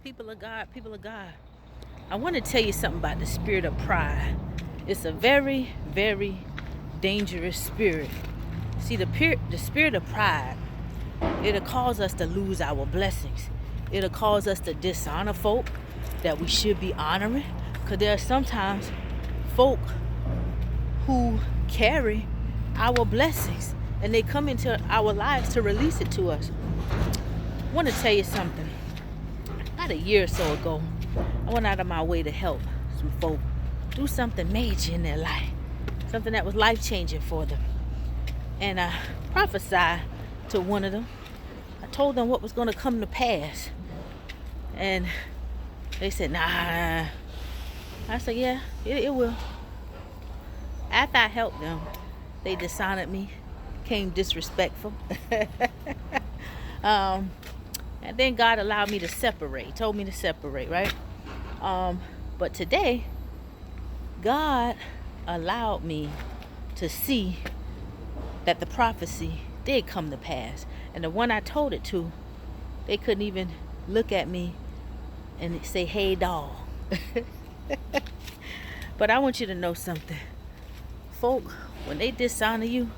People of God, I want to tell you something about the spirit of pride. It's a very, very dangerous spirit. See, the spirit of pride, it'll cause us to lose our blessings. It'll cause us to dishonor folk that we should be honoring. Because there are sometimes folk who carry our blessings and they come into our lives to release it to us. I want to tell you something. About a year or so ago, I went out of my way to help some folk do something major in their life, something that was life-changing for them. And I prophesied to one of them. I told them what was going to come to pass. And they said, nah. I said, yeah, it will. After I helped them, they dishonored me, became disrespectful. And then God allowed me to separate. He told me to separate, right? But today, God allowed me to see that the prophecy did come to pass. And the one I told it to, they couldn't even look at me and say, hey, dog. But I want you to know something. Folk, when they dishonor you,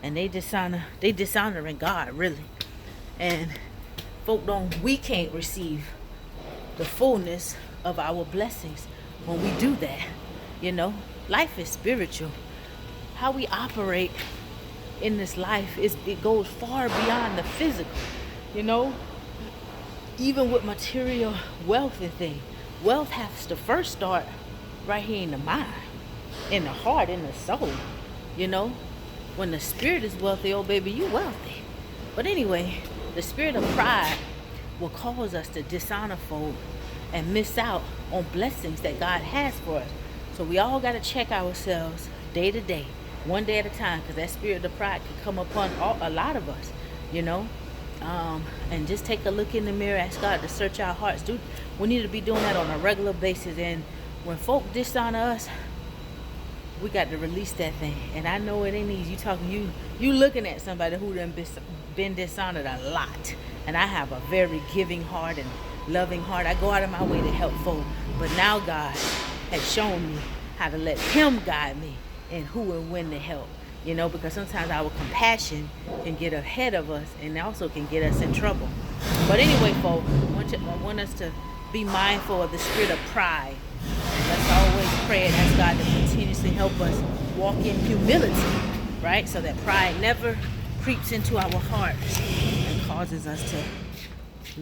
and they dishonoring God, really. And we can't receive the fullness of our blessings when we do that. You know, life is spiritual. How we operate in this life it goes far beyond the physical. You know, even with material wealth and things, wealth has to first start right here in the mind, in the heart, in the soul. You know, when the spirit is wealthy, oh baby, you wealthy. But anyway, the spirit of pride will cause us to dishonor folk and miss out on blessings that God has for us. So we all got to check ourselves day to day, one day at a time, because that spirit of pride can come upon a lot of us, you know. And just take a look in the mirror, ask God to search our hearts. We need to be doing that on a regular basis. And when folk dishonor us, we got to release that thing. And I know it ain't easy. You looking at somebody who done been dishonored a lot. And I have a very giving heart and loving heart. I go out of my way to help folk. But now God has shown me how to let Him guide me in who and when to help. You know, because sometimes our compassion can get ahead of us and also can get us in trouble. But anyway, folks, I want us to be mindful of the spirit of pride. And let's always pray and ask God to continuously help us walk in humility, right? So that pride never creeps into our hearts and causes us to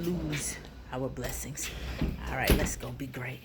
lose our blessings. All right, let's go be great.